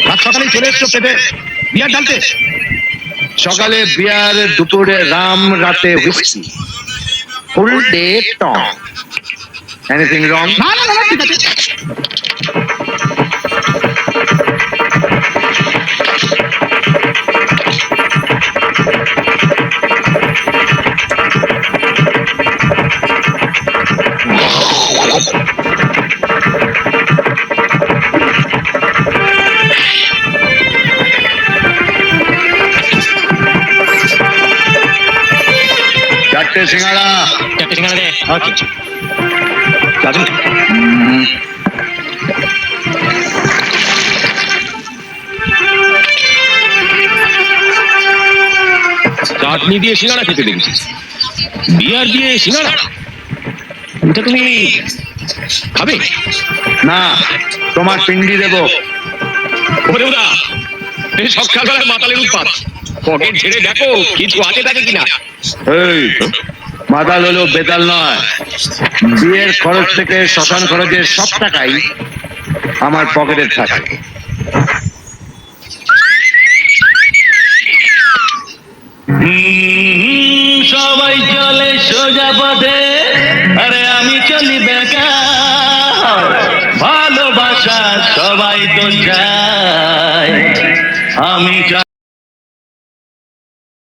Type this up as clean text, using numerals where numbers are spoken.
রাত সকালেই চলে এসছো পেটে বিয়ার ঢালতে। সকালে বিয়ার, দুপুরে রাম, রাতে হুইস্কি, ফুল ডে টং। Anything wrong? না না না, ঠিক আছে। চারটে সিঙ্গাড়া। চারটে সিঙ্গাড়া দে। ওকে রাজু, চাটনি দিয়ে সিঙ্গাড়া খেতে দেখছিস, বিয়ার দিয়ে সিঙ্গাড়া, এটা তুমি খাবে? না, তোমার পিন্ডি দেবো। ওরে ওরা, এই সকালবেলায় মাতালের উৎপাত। পকেট ছেড়ে দেখো কিছু আছে থাকে কিনা। এই মাতাল হলো বেতাল নয়। বিয়ের খরচ থেকে শ্মশান খরচের সব টাকাই আমার পকেটে থাকে। সবাই চলে সোজা পথে, আরে আমি চলি বেকার। ভালোবাসা সবাই তো চায়, আমি চাই